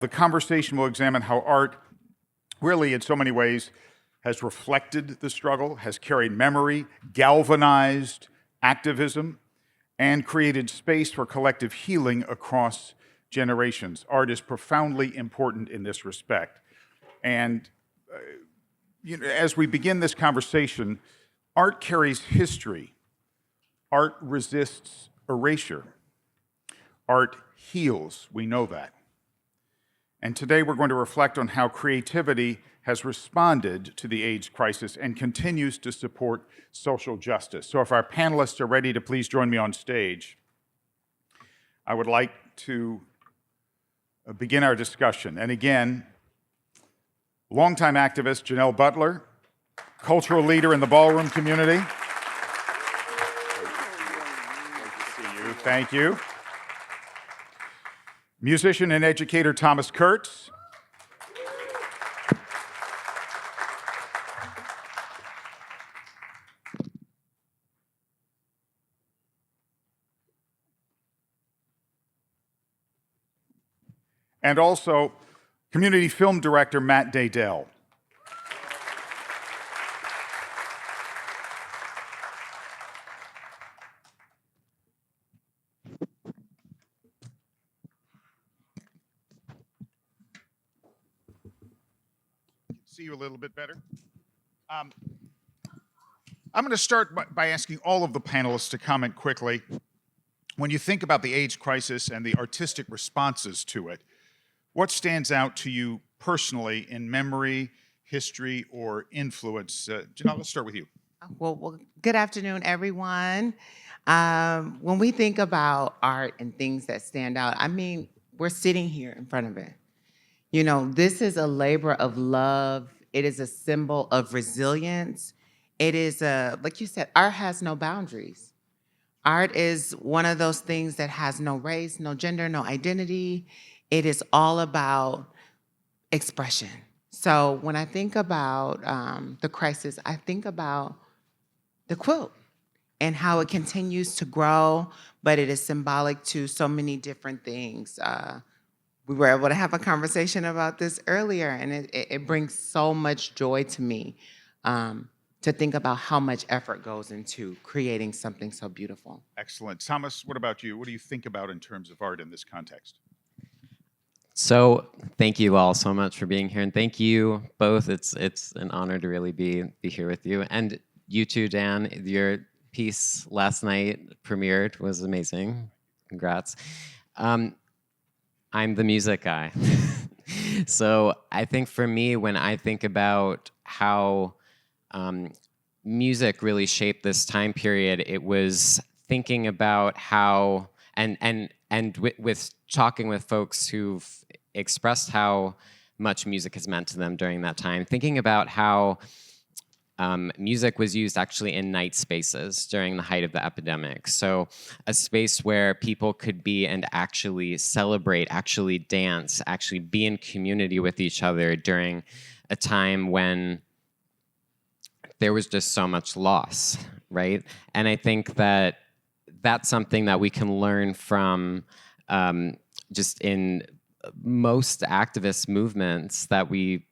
The conversation will examine how art really, in so many ways, has reflected the struggle, has carried memory, galvanized activism, and created space for collective healing across generations. Art is profoundly important in this respect. And as we begin this conversation, art carries history. Art resists erasure. Art heals, we know that. And today we're going to reflect on how creativity has responded to the AIDS crisis and continues to support social justice. So if our panelists are ready to please join me on stage, I would like to begin our discussion. And again, longtime activist Jahnell Butler, cultural leader in the ballroom community. Great to see you. Thank you. Musician and educator Thomas Kurtz. And also community film director Matt Nadel. See you a little bit better. I'm going to start by asking all of the panelists to comment quickly. When you think about the AIDS crisis and the artistic responses to it, what stands out to you personally in memory, history, or influence? Jahnell, let's start with you. Well, good afternoon, everyone. When we think about art and things that stand out, I mean, we're sitting here in front of it. You know, this is a labor of love. It is a symbol of resilience. It is like you said, art has no boundaries. Art is one of those things that has no race, no gender, no identity. It is all about expression. So when I think about the crisis, I think about the quilt and how it continues to grow, but it is symbolic to so many different things. We were able to have a conversation about this earlier, and it brings so much joy to me to think about how much effort goes into creating something so beautiful. Excellent. Thomas, what about you? What do you think about in terms of art in this context? So thank you all so much for being here, and thank you both. It's an honor to really be here with you, and you too, Dan. Your piece last night premiered was amazing. Congrats. I'm the music guy, so I think for me, when I think about how music really shaped this time period, it was thinking about how and with talking with folks who've expressed how much music has meant to them during that time, thinking about how music was used actually in night spaces during the height of the epidemic. So a space where people could be and actually celebrate, actually dance, actually be in community with each other during a time when there was just so much loss, right? And I think that that's something that we can learn from just in most activist movements that we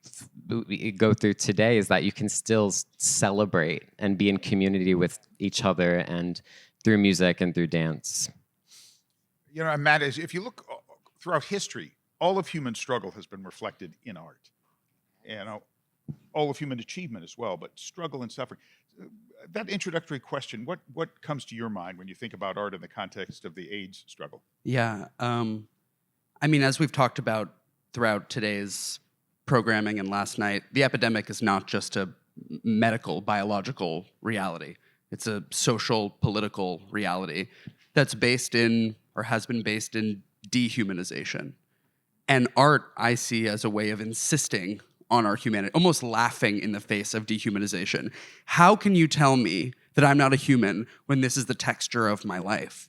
go through today, is that you can still celebrate and be in community with each other and through music and through dance. You know, Matt, if you look throughout history, all of human struggle has been reflected in art. You know, all of human achievement as well, but struggle and suffering. That introductory question, what comes to your mind when you think about art in the context of the AIDS struggle? Yeah, I mean, as we've talked about throughout today's programming and last night, the epidemic is not just a medical, biological reality. It's a social, political reality that's based in, or has been based in, dehumanization. And art, I see as a way of insisting on our humanity, almost laughing in the face of dehumanization. How can you tell me that I'm not a human when this is the texture of my life?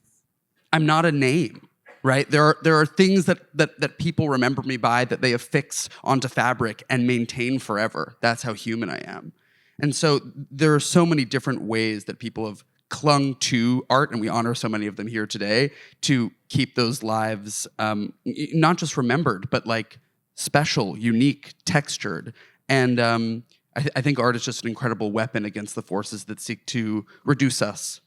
I'm not a name. Right? There are things that people remember me by, that they affix onto fabric and maintain forever. That's how human I am. And so there are so many different ways that people have clung to art, and we honor so many of them here today, to keep those lives not just remembered, but like special, unique, textured. And I think art is just an incredible weapon against the forces that seek to reduce us.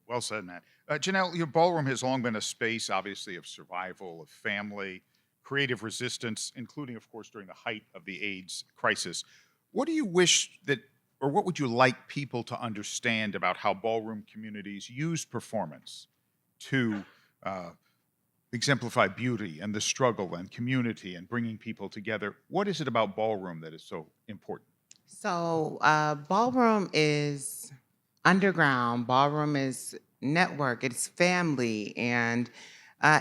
Well said, Matt. Jahnell, your ballroom has long been a space, obviously, of survival, of family, creative resistance, including, of course, during the height of the AIDS crisis. What do you wish that, or what would you like people to understand about how ballroom communities use performance to exemplify beauty and the struggle and community and bringing people together? What is it about ballroom that is so important? So, ballroom is underground. Ballroom is network. It's family. And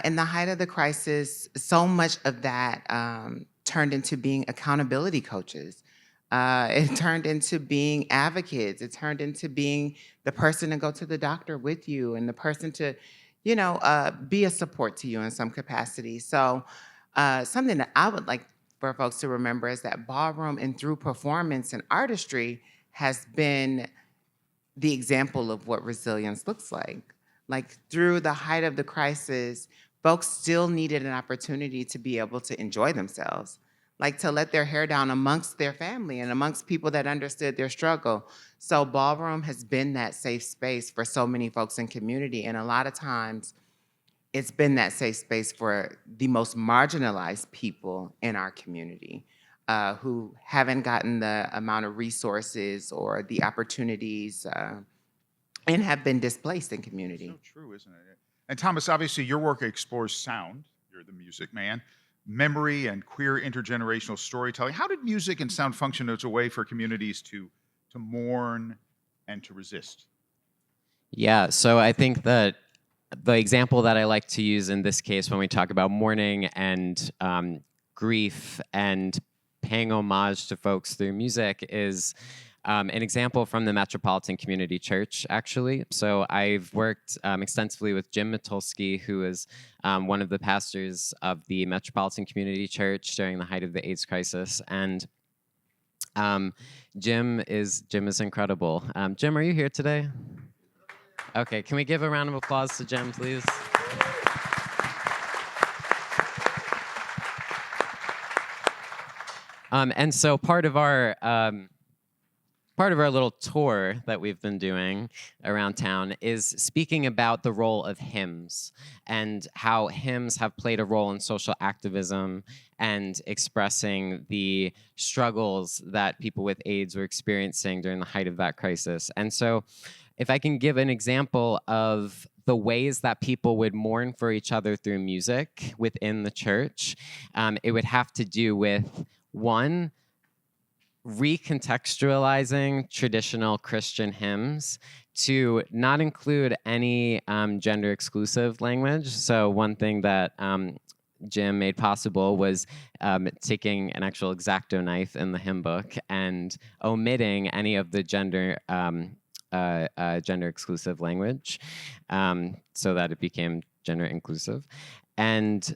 in the height of the crisis, so much of that turned into being accountability coaches. It turned into being advocates. It turned into being the person to go to the doctor with you and the person to, be a support to you in some capacity. So, something that I would like for folks to remember is that ballroom and through performance and artistry has been the example of what resilience looks like. Like through the height of the crisis, folks still needed an opportunity to be able to enjoy themselves, like to let their hair down amongst their family and amongst people that understood their struggle. So ballroom has been that safe space for so many folks in community. And a lot of times it's been that safe space for the most marginalized people in our community who haven't gotten the amount of resources or the opportunities and have been displaced in community. So true, isn't it? And Thomas, obviously your work explores sound. You're the music man. Memory and queer intergenerational storytelling. How did music and sound function as a way for communities to mourn and to resist? Yeah, so I think that the example that I like to use in this case when we talk about mourning and grief and paying homage to folks through music is an example from the Metropolitan Community Church, actually. So I've worked extensively with Jim Matulski, who is one of the pastors of the Metropolitan Community Church during the height of the AIDS crisis. And Jim is incredible. Jim, are you here today? Okay, can we give a round of applause to Jim, please? And so part of our little tour that we've been doing around town is speaking about the role of hymns and how hymns have played a role in social activism and expressing the struggles that people with AIDS were experiencing during the height of that crisis. And so if I can give an example of the ways that people would mourn for each other through music within the church, it would have to do with, one, recontextualizing traditional Christian hymns to not include any gender-exclusive language. So one thing that Jim made possible was taking an actual X-Acto knife in the hymn book and omitting any of the gender-exclusive language so that it became gender inclusive. And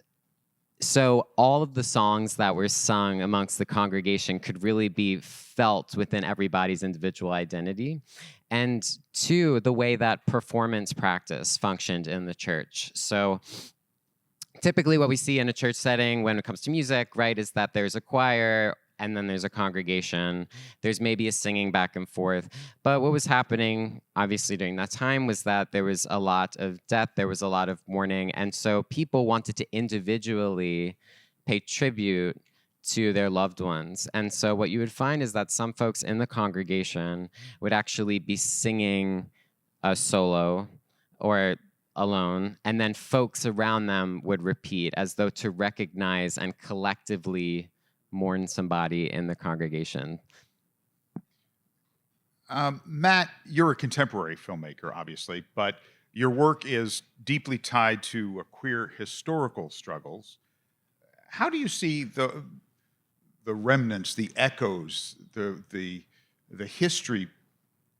so all of the songs that were sung amongst the congregation could really be felt within everybody's individual identity. And two, the way that performance practice functioned in the church. So typically what we see in a church setting when it comes to music, right, is that there's a choir and then there's a congregation. There's maybe a singing back and forth. But what was happening, obviously, during that time was that there was a lot of death, there was a lot of mourning, and so people wanted to individually pay tribute to their loved ones. And so what you would find is that some folks in the congregation would actually be singing a solo or alone, and then folks around them would repeat as though to recognize and collectively mourn somebody in the congregation. Matt, you're a contemporary filmmaker, obviously, but your work is deeply tied to queer historical struggles. How do you see the remnants, the echoes, the history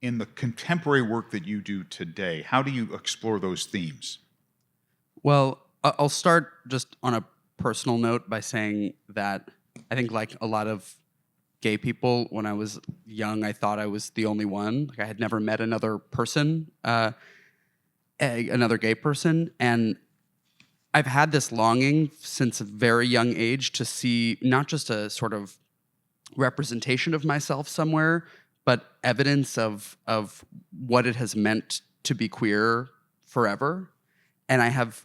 in the contemporary work that you do today? How do you explore those themes? Well, I'll start just on a personal note by saying that I think, like a lot of gay people, when I was young, I thought I was the only one. Like I had never met another person, another gay person, and I've had this longing since a very young age to see not just a sort of representation of myself somewhere, but evidence of what it has meant to be queer forever. And I have,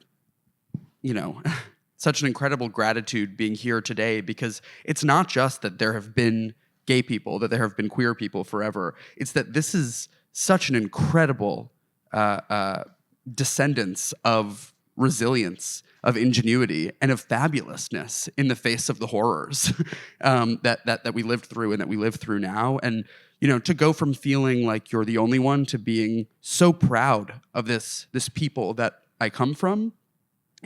such an incredible gratitude being here today, because it's not just that there have been gay people, that there have been queer people forever. It's that this is such an incredible descendants of resilience, of ingenuity, and of fabulousness in the face of the horrors that we lived through and that we live through now. And to go from feeling like you're the only one to being so proud of this people that I come from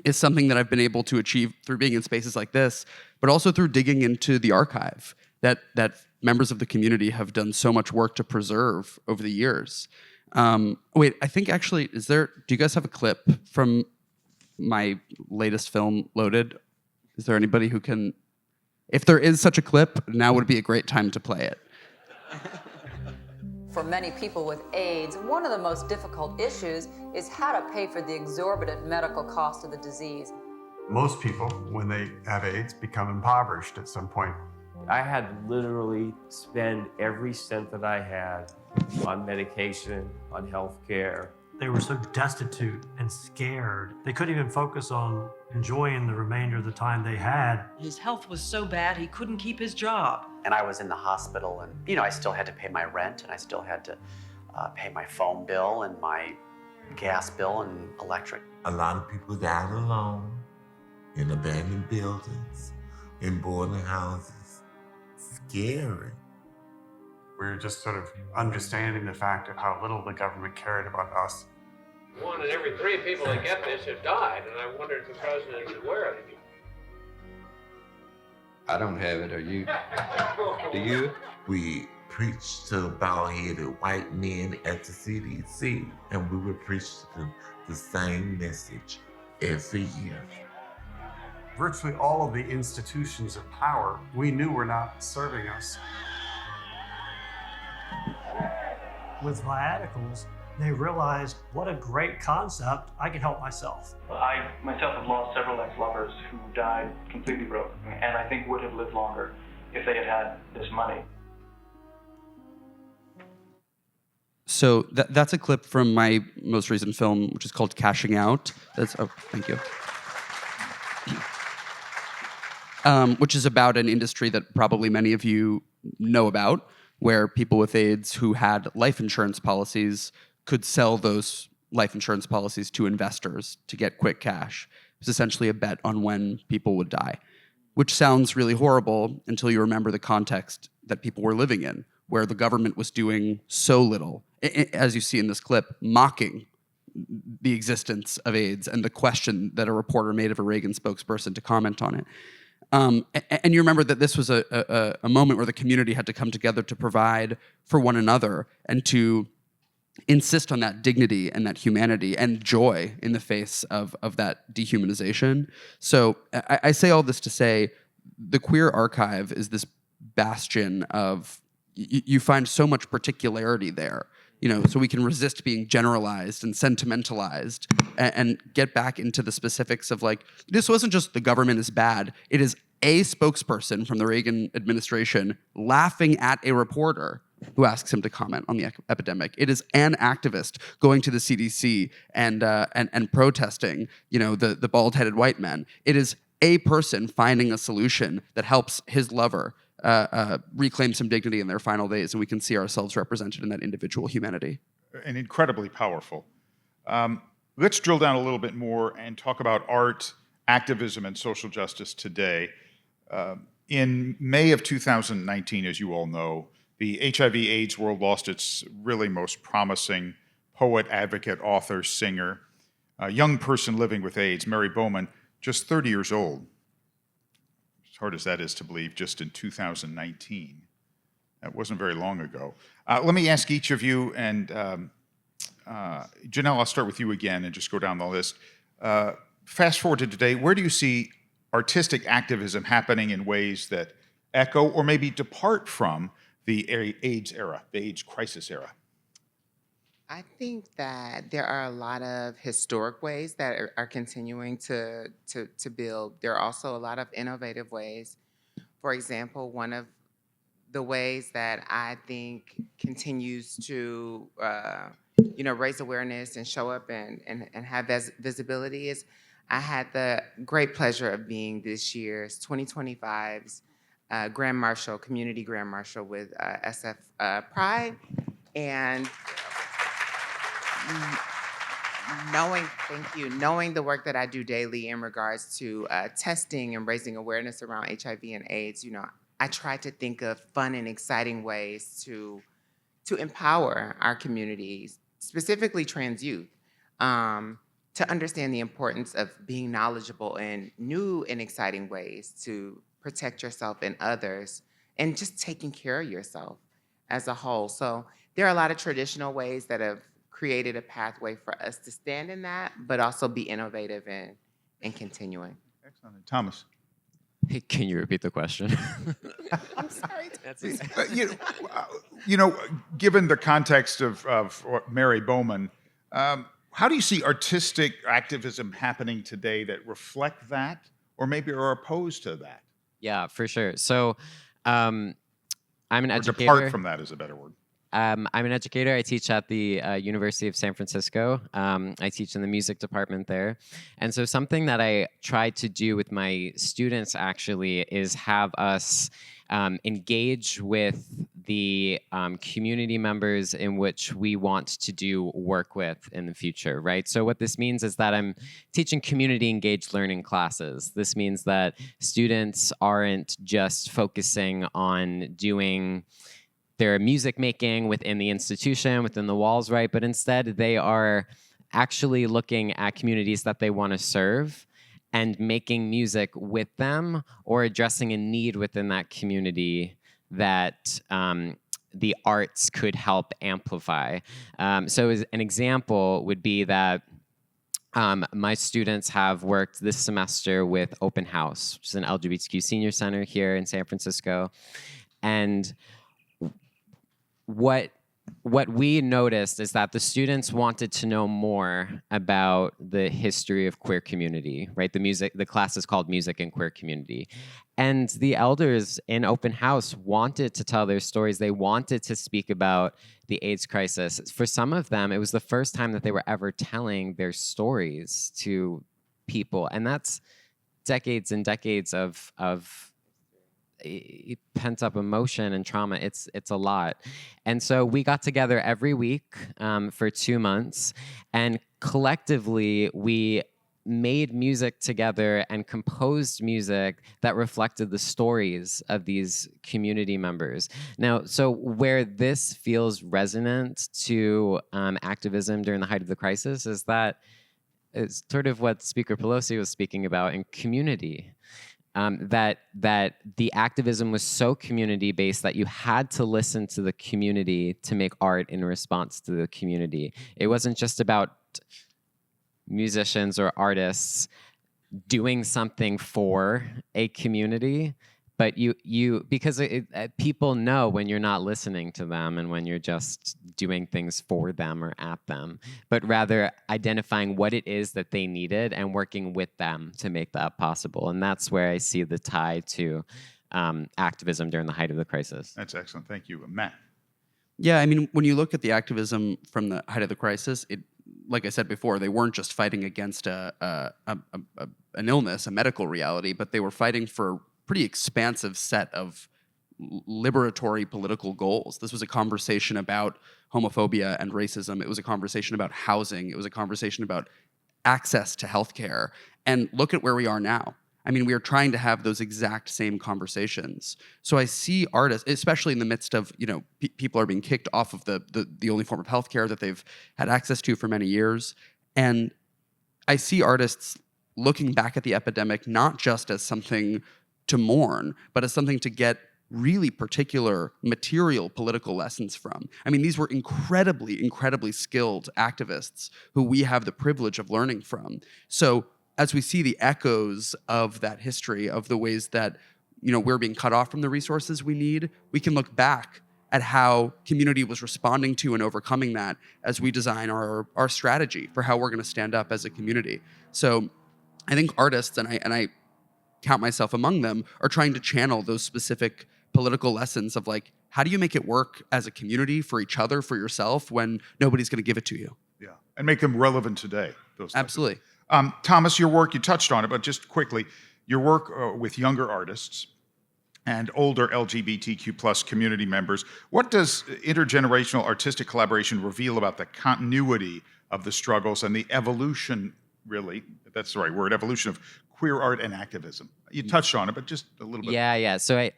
is something that I've been able to achieve through being in spaces like this, but also through digging into the archive that members of the community have done so much work to preserve over the years. Wait, I think actually, do you guys have a clip from my latest film, Loaded? Is there anybody who can, if there is such a clip, now would be a great time to play it. For many people with AIDS, one of the most difficult issues is how to pay for the exorbitant medical cost of the disease. Most people, when they have AIDS, become impoverished at some point. I had to literally spend every cent that I had on medication, on health care. They were so destitute and scared. They couldn't even focus on enjoying the remainder of the time they had. His health was so bad he couldn't keep his job. And I was in the hospital, and I still had to pay my rent, and I still had to pay my phone bill and my gas bill and electric. A lot of people died alone in abandoned buildings, in boarding houses. Scary. We were just sort of understanding the fact of how little the government cared about us. 1 in every 3 people that get this have died, and I wonder if the president is aware of it. I don't have it, are you? Do you? We preached to bald-headed white men at the CDC, and we would preach to them the same message every year. Virtually all of the institutions of power we knew were not serving us. With viaticals, they realized what a great concept, I can help myself. I myself have lost several ex-lovers who died completely broke, and I think would have lived longer if they had had this money. So that's a clip from my most recent film, which is called Cashing Out. Thank you. Which is about an industry that probably many of you know about, where people with AIDS who had life insurance policies could sell those life insurance policies to investors to get quick cash. It was essentially a bet on when people would die, which sounds really horrible until you remember the context that people were living in, where the government was doing so little, as you see in this clip, mocking the existence of AIDS and the question that a reporter made of a Reagan spokesperson to comment on it. And you remember that this was a moment where the community had to come together to provide for one another and to insist on that dignity and that humanity and joy in the face of that dehumanization. So I say all this to say the queer archive is this bastion of, you find so much particularity there, so we can resist being generalized and sentimentalized and get back into the specifics of this wasn't just the government is bad. It is a spokesperson from the Reagan administration laughing at a reporter who asks him to comment on the epidemic. It is an activist going to the CDC and protesting, the bald-headed white men. It is a person finding a solution that helps his lover reclaim some dignity in their final days, and we can see ourselves represented in that individual humanity. And incredibly powerful. Let's drill down a little bit more and talk about art, activism, and social justice today. In May of 2019, as you all know, the HIV/AIDS world lost its really most promising poet, advocate, author, singer, a young person living with AIDS, Mary Bowman, just 30 years old. As hard as that is to believe, just in 2019. That wasn't very long ago. Let me ask each of you, and Jahnell, I'll start with you again and just go down the list. Fast forward to today, where do you see artistic activism happening in ways that echo or maybe depart from the AIDS era, the AIDS crisis era? I think that there are a lot of historic ways that are continuing to build. There are also a lot of innovative ways. For example, one of the ways that I think continues to raise awareness and show up and have visibility is I had the great pleasure of being this year's 2025's Grand Marshal, Community Grand Marshal with SF Pride. And knowing the work that I do daily in regards to testing and raising awareness around HIV and AIDS, I try to think of fun and exciting ways to empower our communities, specifically trans youth, to understand the importance of being knowledgeable in new and exciting ways to protect yourself and others, and just taking care of yourself as a whole. So there are a lot of traditional ways that have created a pathway for us to stand in that, but also be innovative and continuing. Excellent. Thomas. Hey, can you repeat the question? I'm sorry. Given the context of Mary Bowman, how do you see artistic activism happening today that reflect that, or maybe are opposed to that? Yeah, for sure. So I'm an educator. Depart from that is a better word. I'm an educator. I teach at the University of San Francisco. I teach in the music department there. And so something that I try to do with my students actually is have us engage with the community members in which we want to do work with in the future, right? So what this means is that I'm teaching community engaged learning classes. This means that students aren't just focusing on doing their music making within the institution, within the walls, right? But instead, they are actually looking at communities that they want to serve and making music with them or addressing a need within that community that the arts could help amplify. So as an example would be that my students have worked this semester with Open House, which is an LGBTQ senior center here in San Francisco. And what we noticed is that the students wanted to know more about the history of queer community, right? The class is called Music and Queer Community. And the elders in Open House wanted to tell their stories. They wanted to speak about the AIDS crisis. For some of them, it was the first time that they were ever telling their stories to people. And that's decades and decades of pent up emotion and trauma. It's a lot. And so we got together every week for 2 months, and collectively we made music together and composed music that reflected the stories of these community members. Now, so where this feels resonant to activism during the height of the crisis is that it's sort of what Speaker Pelosi was speaking about in community. That the activism was so community-based that you had to listen to the community to make art in response to the community. It wasn't just about musicians or artists doing something for a community, but because people know when you're not listening to them and when you're just doing things for them or at them, but rather identifying what it is that they needed and working with them to make that possible. And that's where I see the tie to activism during the height of the crisis. That's excellent. Thank you. Matt. Yeah, I mean, when you look at the activism from the height of the crisis, like I said before, they weren't just fighting against an illness, a medical reality, but they were fighting for pretty expansive set of liberatory political goals. This was a conversation about homophobia and racism. It was a conversation about housing. It was a conversation about access to healthcare. And look at where we are now. I mean, we are trying to have those exact same conversations. So I see artists, especially in the midst of, people are being kicked off of the only form of healthcare that they've had access to for many years. And I see artists looking back at the epidemic not just as something to mourn, but as something to get really particular material political lessons from. I mean, these were incredibly, incredibly skilled activists who we have the privilege of learning from. So as we see the echoes of that history, of the ways that, we're being cut off from the resources we need, we can look back at how community was responding to and overcoming that as we design our strategy for how we're going to stand up as a community. So I think artists, and I count myself among them, are trying to channel those specific political lessons of like, how do you make it work as a community for each other, for yourself, when nobody's going to give it to you? Yeah, and make them relevant today. Those Absolutely. Thomas, your work, you touched on it, but just quickly, your work with younger artists and older LGBTQ plus community members, what does intergenerational artistic collaboration reveal about the continuity of the struggles and the evolution, really, that's the right word, evolution of queer art and activism? You touched on it, but just a little bit. Yeah. So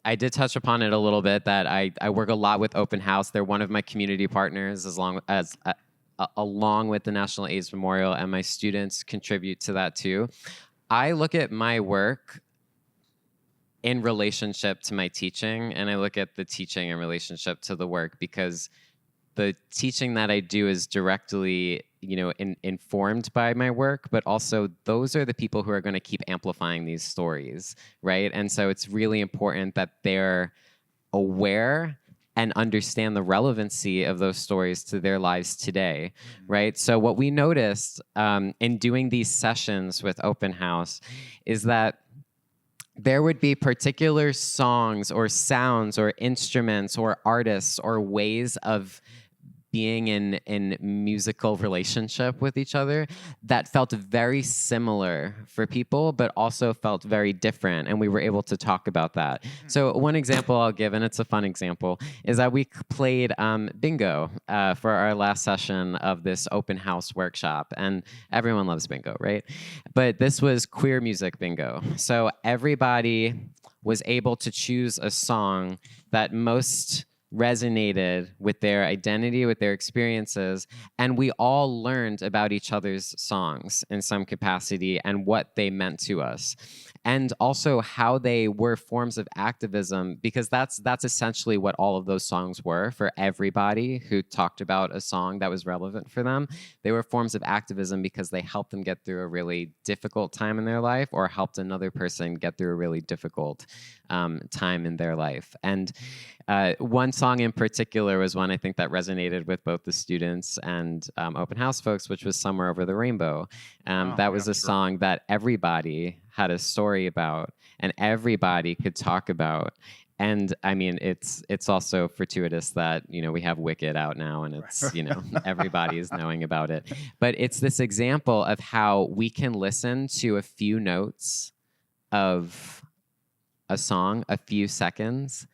I did touch upon it a little bit, that I work a lot with Open House. They're one of my community partners, along with the National AIDS Memorial, and my students contribute to that too. I look at my work in relationship to my teaching, and I look at the teaching in relationship to the work, because the teaching that I do is directly, informed by my work, but also those are the people who are going to keep amplifying these stories, right? And so it's really important that they're aware and understand the relevancy of those stories to their lives today, right? So what we noticed in doing these sessions with Open House is that there would be particular songs or sounds or instruments or artists or ways of being in musical relationship with each other that felt very similar for people, but also felt very different. And we were able to talk about that. So one example I'll give, and it's a fun example, is that we played bingo for our last session of this Open House workshop. And everyone loves bingo, right? But this was queer music bingo. So everybody was able to choose a song that most resonated with their identity, with their experiences, and we all learned about each other's songs in some capacity and what they meant to us. And also how they were forms of activism, because that's essentially what all of those songs were for everybody who talked about a song that was relevant for them. They were forms of activism because they helped them get through a really difficult time in their life, or helped another person get through a really difficult time in their life. And one song in particular was one I think that resonated with both the students and Open House folks, which was Somewhere Over the Rainbow. That was a song that everybody had a story about and everybody could talk about. And I mean, it's also fortuitous that, we have Wicked out now, and it's, everybody's knowing about it. But it's this example of how we can listen to a few notes of a song, a few seconds,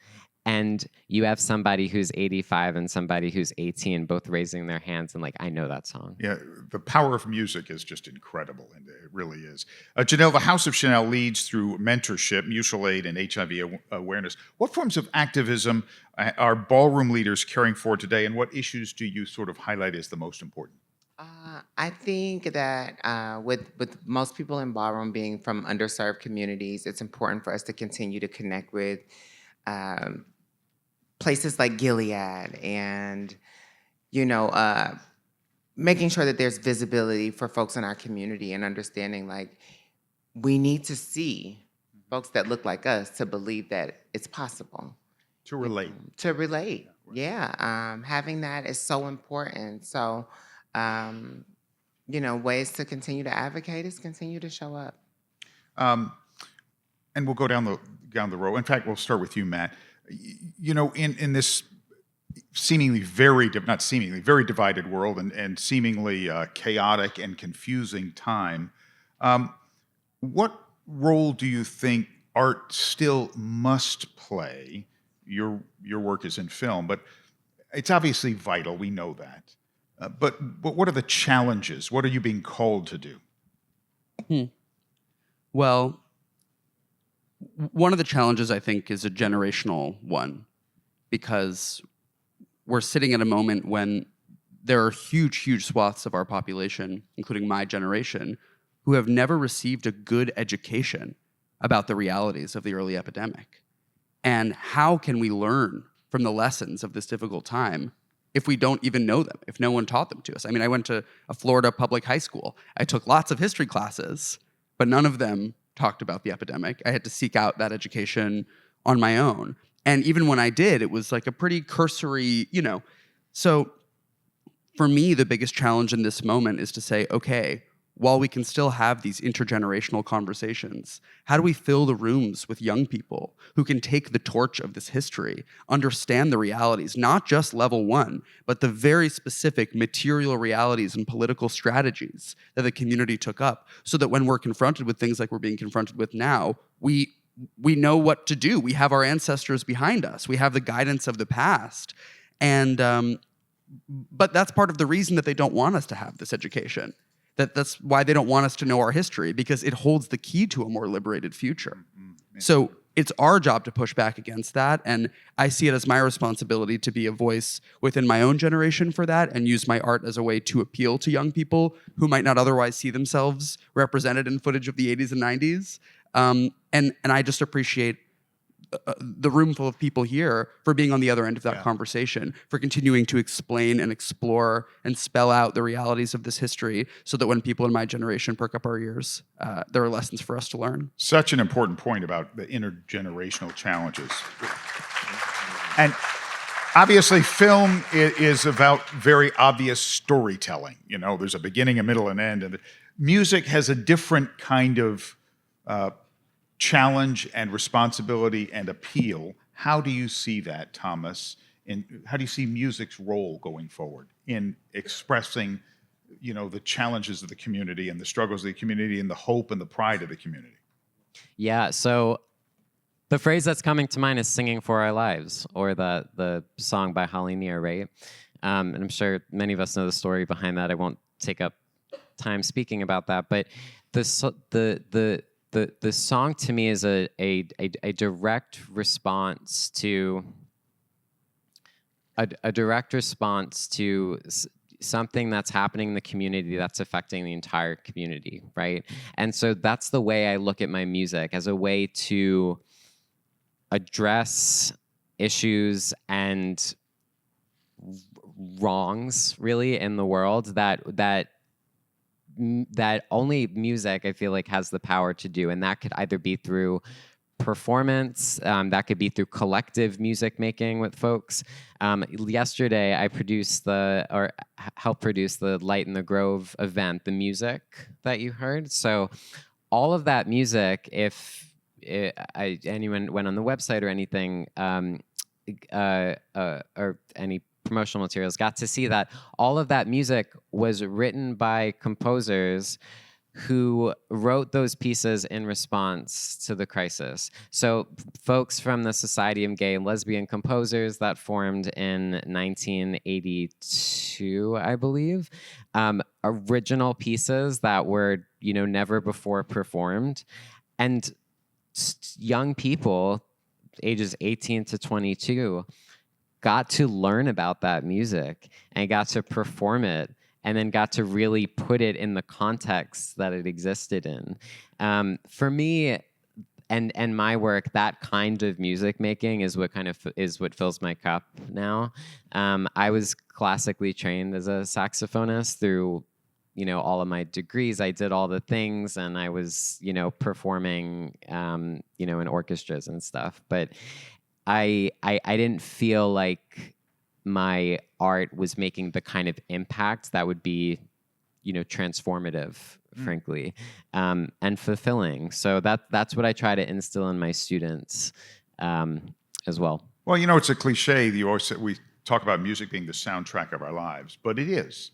and you have somebody who's 85 and somebody who's 18 both raising their hands and like, I know that song. Yeah, the power of music is just incredible, and it really is. Jahnell, the House of Jahnell leads through mentorship, mutual aid, and HIV awareness. What forms of activism are ballroom leaders carrying forward today, and what issues do you sort of highlight as the most important? I think that with most people in ballroom being from underserved communities, it's important for us to continue to connect with places like Gilead, and making sure that there's visibility for folks in our community, and understanding like we need to see folks that look like us to believe that it's possible. To relate. To relate, yeah. Having that is so important. So, ways to continue to advocate is continue to show up. And we'll go down the row. In fact, we'll start with you, Matt. In this seemingly very divided world and seemingly chaotic and confusing time, what role do you think art still must play? Your work is in film, but it's obviously vital. We know that. But what are the challenges? What are you being called to do? Well, one of the challenges, I think, is a generational one, because we're sitting at a moment when there are huge, huge swaths of our population, including my generation, who have never received a good education about the realities of the early epidemic. And how can we learn from the lessons of this difficult time if we don't even know them, if no one taught them to us? I mean, I went to a Florida public high school. I took lots of history classes, but none of them talked about the epidemic. I had to seek out that education on my own. And even when I did, it was like a pretty cursory, So for me, the biggest challenge in this moment is to say, okay, while we can still have these intergenerational conversations, how do we fill the rooms with young people who can take the torch of this history, understand the realities, not just level one, but the very specific material realities and political strategies that the community took up, so that when we're confronted with things like we're being confronted with now, we know what to do. We have our ancestors behind us. We have the guidance of the past. And but that's part of the reason that they don't want us to have this education. That's why they don't want us to know our history, because it holds the key to a more liberated future. So it's our job to push back against that, and I see it as my responsibility to be a voice within my own generation for that, and use my art as a way to appeal to young people who might not otherwise see themselves represented in footage of the 80s and 90s. And I just appreciate the room full of people here for being on the other end of that conversation, for continuing to explain and explore and spell out the realities of this history, so that when people in my generation perk up our ears, there are lessons for us to learn. Such an important point about the intergenerational challenges. And obviously, film is about very obvious storytelling. There's a beginning, a middle, and end. And music has a different kind of challenge and responsibility and appeal. How do you see that, Thomas? And how do you see music's role going forward in expressing, the challenges of the community and the struggles of the community and the hope and the pride of the community? Yeah, so the phrase that's coming to mind is "singing for our lives," or the song by Holly Near, right? And I'm sure many of us know the story behind that. I won't take up time speaking about that, but the song to me is a direct response to a direct response to something that's happening in the community that's affecting the entire community, right? And so that's the way I look at my music, as a way to address issues and wrongs, really, in the world that only music, I feel like, has the power to do. And that could either be through performance, that could be through collective music making with folks. Yesterday, I helped produce the Light in the Grove event, the music that you heard. So all of that music, if anyone went on the website or anything, or any promotional materials, got to see that all of that music was written by composers who wrote those pieces in response to the crisis. So folks from the Society of Gay and Lesbian Composers that formed in 1982, I believe, original pieces that were, never before performed. And young people, ages 18 to 22, got to learn about that music and got to perform it, and then got to really put it in the context that it existed in. For me, and my work, that kind of music making is what fills my cup now. I was classically trained as a saxophonist through, all of my degrees. I did all the things, and I was, performing, in orchestras and stuff. But I didn't feel like my art was making the kind of impact that would be, transformative, frankly, and fulfilling. So that's what I try to instill in my students as well. Well, it's a cliche. We talk about music being the soundtrack of our lives, but it is.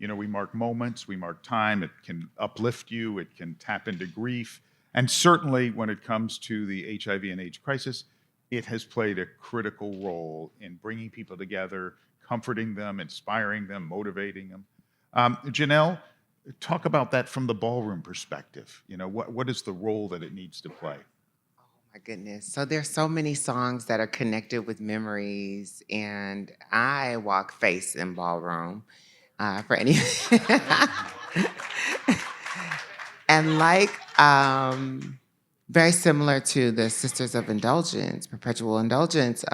We mark moments, we mark time. It can uplift you. It can tap into grief. And certainly when it comes to the HIV and AIDS crisis, it has played a critical role in bringing people together, comforting them, inspiring them, motivating them. Jahnell, talk about that from the ballroom perspective. What is the role that it needs to play? Oh my goodness. So there's so many songs that are connected with memories, and I walk face in ballroom for any. And very similar to the Sisters of Indulgence, Perpetual Indulgence,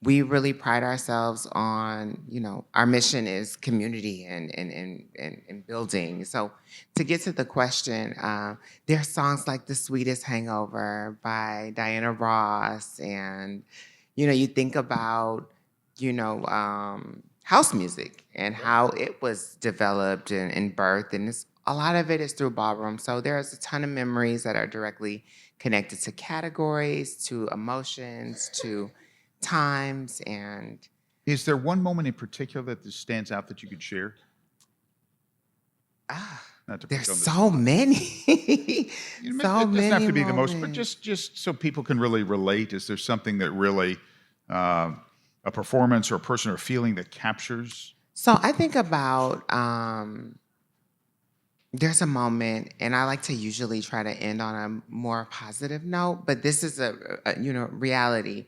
we really pride ourselves on, our mission is community and building. So to get to the question, there are songs like The Sweetest Hangover by Diana Ross, and, You think about, house music and how it was developed and birthed, and a lot of it is through ballroom. So there's a ton of memories that are directly connected to categories, to emotions, to times, and Is there one moment in particular that just stands out that you could share? Not to put there's you on the so spot. many. It doesn't have to be the most, but moments. just so people can really relate. Is there something that really, a performance or a person or a feeling that captures? So I think about there's a moment, and I like to usually try to end on a more positive note, but this is a reality.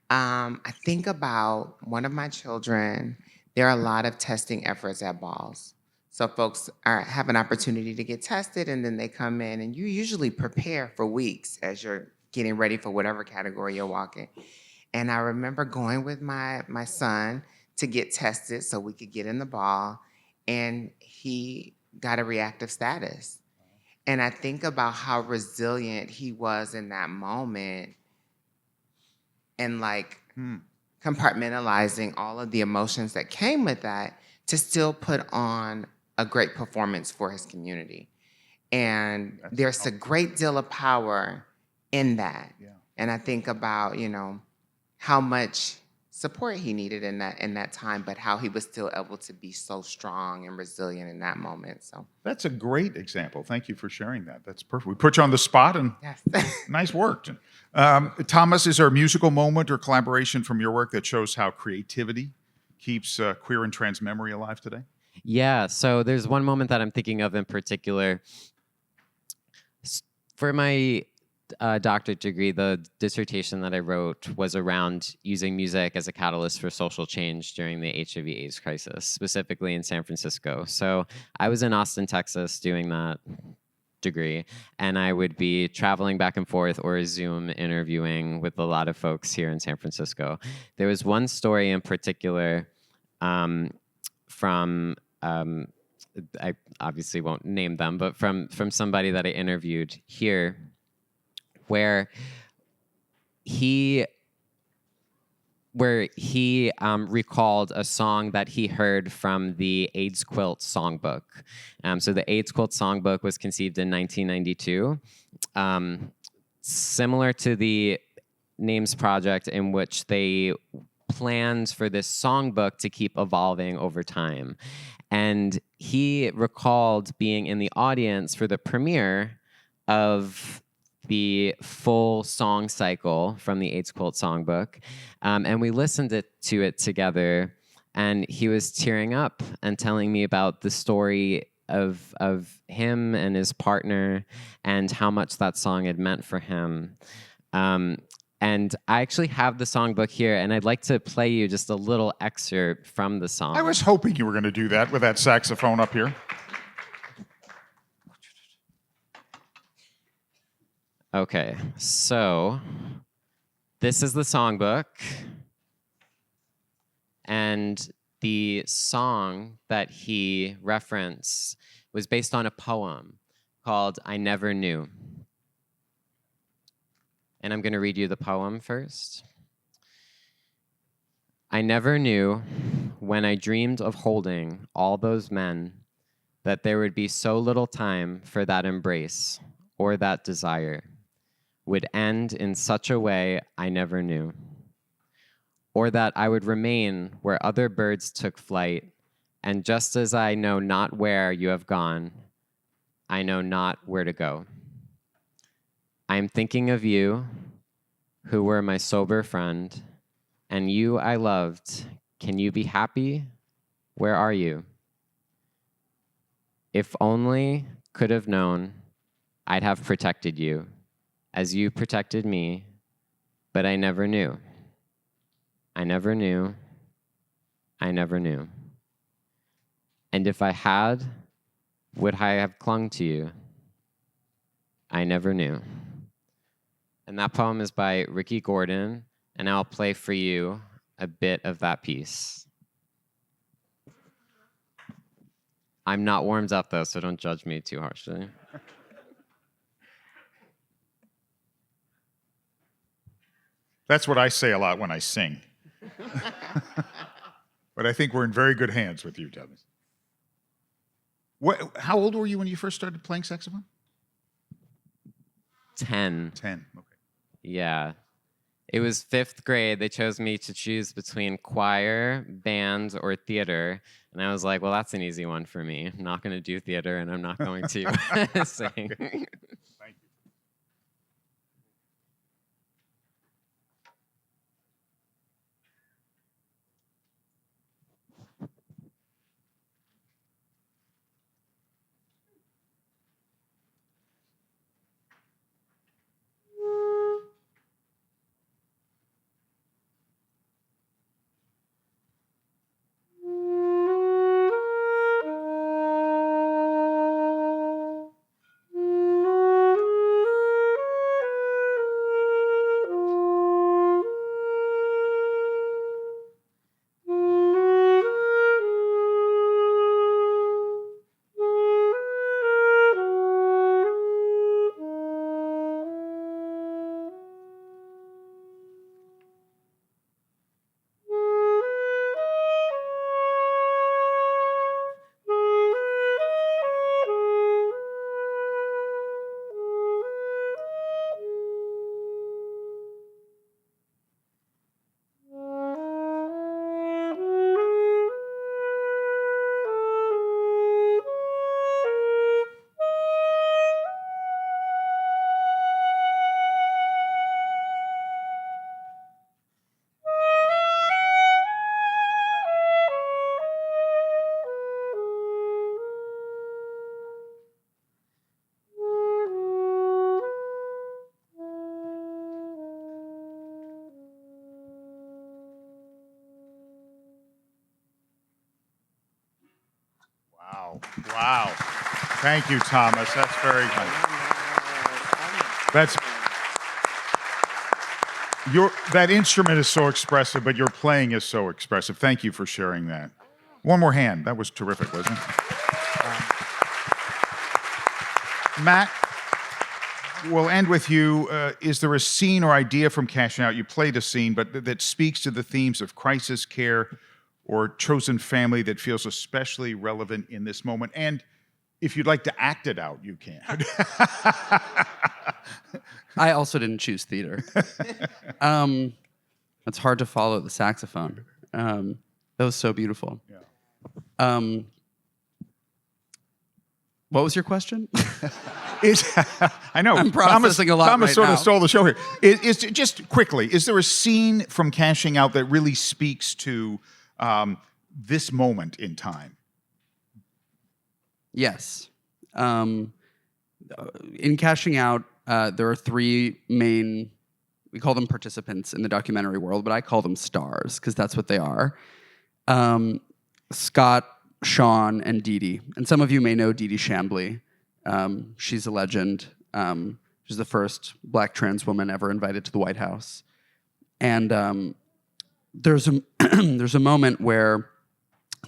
I think about one of my children. There are a lot of testing efforts at balls. So folks have an opportunity to get tested, and then they come in, and you usually prepare for weeks as you're getting ready for whatever category you're walking. And I remember going with my son to get tested so we could get in the ball, and he got a reactive status. And I think about how resilient he was in that moment, and like compartmentalizing all of the emotions that came with that to still put on a great performance for his community. And there's a great deal of power in that. Yeah. And I think about, how much support he needed in that time, but how he was still able to be so strong and resilient in that moment. So That's a great example. Thank you for sharing that. That's perfect. We put you on the spot, and yes. nice work. Thomas, is there a musical moment or collaboration from your work that shows how creativity keeps queer and trans memory alive today? Yeah, so there's one moment that I'm thinking of in particular. For my doctorate degree, the dissertation that I wrote was around using music as a catalyst for social change during the HIV/AIDS crisis, specifically in San Francisco. So I was in Austin, Texas, doing that degree, and I would be traveling back and forth or Zoom interviewing with a lot of folks here in San Francisco. There was one story in particular from I obviously won't name them, but from somebody that I interviewed here, where he recalled a song that he heard from the AIDS Quilt songbook. So the AIDS Quilt songbook was conceived in 1992, similar to the Names Project, in which they planned for this songbook to keep evolving over time. And he recalled being in the audience for the premiere of the full song cycle from the AIDS Quilt songbook. And we listened to it together, and he was tearing up and telling me about the story of him and his partner and how much that song had meant for him. And I actually have the songbook here, and I'd like to play you just a little excerpt from the song. I was hoping you were going to do that with that saxophone up here. Okay, so this is the songbook, and the song that he referenced was based on a poem called I Never Knew. And I'm going to read you the poem first. I never knew, when I dreamed of holding all those men, that there would be so little time for that embrace or that desire would end in such a way I never knew, or that I would remain where other birds took flight, and just as I know not where you have gone, I know not where to go. I am thinking of you, who were my sober friend, and you I loved. Can you be happy? Where are you? If only could have known, I'd have protected you, as you protected me, but I never knew. I never knew. I never knew. And if I had, would I have clung to you? I never knew. And that poem is by Ricky Gordon, and I'll play for you a bit of that piece. I'm not warmed up though, so don't judge me too harshly. That's what I say a lot when I sing. But I think we're in very good hands with you, Thomas. How old were you when you first started playing saxophone? 10. 10, okay. Yeah. It was 5th grade. They chose me to choose between choir, band, or theater. And I was like, well, that's an easy one for me. I'm not going to do theater, and I'm not going to sing. Thank you. Wow. Thank you, Thomas. That's very nice. That instrument is so expressive, but your playing is so expressive. Thank you for sharing that. One more hand. That was terrific, wasn't it? Matt, we'll end with you. Is there a scene or idea from Cashing Out? You played a scene, but that speaks to the themes of crisis care or chosen family that feels especially relevant in this moment? And if you'd like to act it out, you can. I also didn't choose theater. It's hard to follow the saxophone. That was so beautiful. Yeah. What was your question? I know. I'm processing a lot Thomas right sort now. of stole the show here. Just quickly, is there a scene from Cashing Out that really speaks to this moment in time? Yes. In Cashing Out, there are 3 main, we call them participants in the documentary world, but I call them stars because that's what they are. Scott, Sean, and Dee Dee. And some of you may know Dee Dee Chambly. She's a legend. She's the first Black trans woman ever invited to the White House. And there's a moment where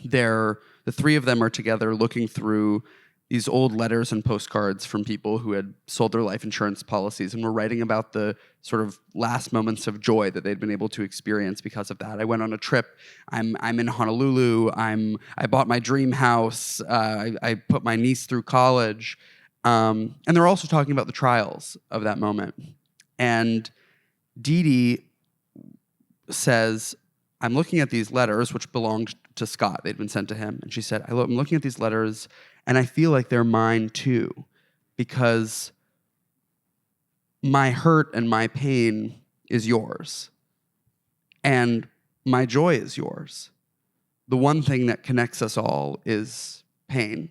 the 3 of them are together looking through these old letters and postcards from people who had sold their life insurance policies and were writing about the sort of last moments of joy that they'd been able to experience because of that. I went on a trip. I'm in Honolulu. I bought my dream house. I put my niece through college. And they're also talking about the trials of that moment. And Dee Dee says, I'm looking at these letters, which belonged to Scott. They'd been sent to him. And she said, I'm looking at these letters, and I feel like they're mine too, because my hurt and my pain is yours, and my joy is yours. The one thing that connects us all is pain,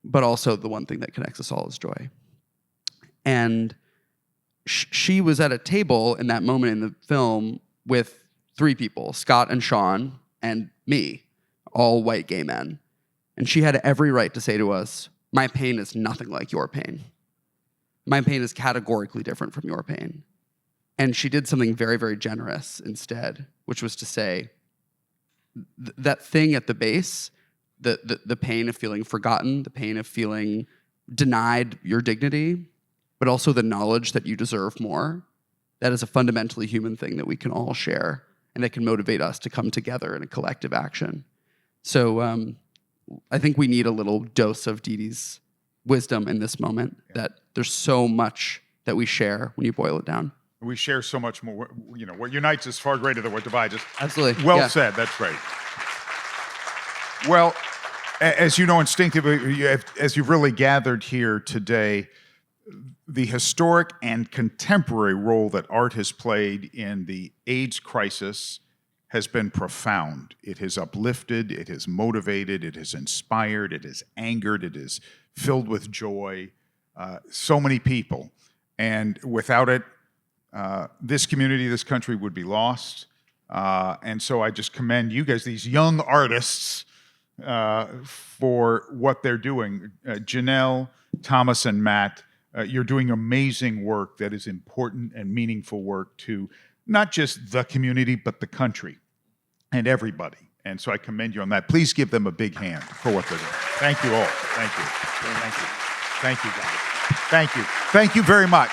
but also the one thing that connects us all is joy. And she was at a table in that moment in the film with 3 people, Scott and Sean and me, all white gay men. And she had every right to say to us, my pain is nothing like your pain. My pain is categorically different from your pain. And she did something very, very generous instead, which was to say, that thing at the base, the pain of feeling forgotten, the pain of feeling denied your dignity, but also the knowledge that you deserve more, that is a fundamentally human thing that we can all share and that can motivate us to come together in a collective action. So I think we need a little dose of Dee Dee's wisdom in this moment, that there's so much that we share when you boil it down. We share so much more. You know, what unites is far greater than what divides us. Absolutely. Well said. That's right. Well, as you know instinctively, as you've really gathered here today, the historic and contemporary role that art has played in the AIDS crisis has been profound. It has uplifted, it has motivated, it has inspired, it has angered, it has filled with joy so many people. And without it, this community, this country would be lost. And so I just commend you guys, these young artists, for what they're doing. Jahnell, Thomas, and Matt, you're doing amazing work that is important and meaningful work to not just the community, but the country and everybody. And so I commend you on that. Please give them a big hand for what they're doing. Thank you all. Thank you. Thank you. Thank you, guys. Thank you. Thank you very much.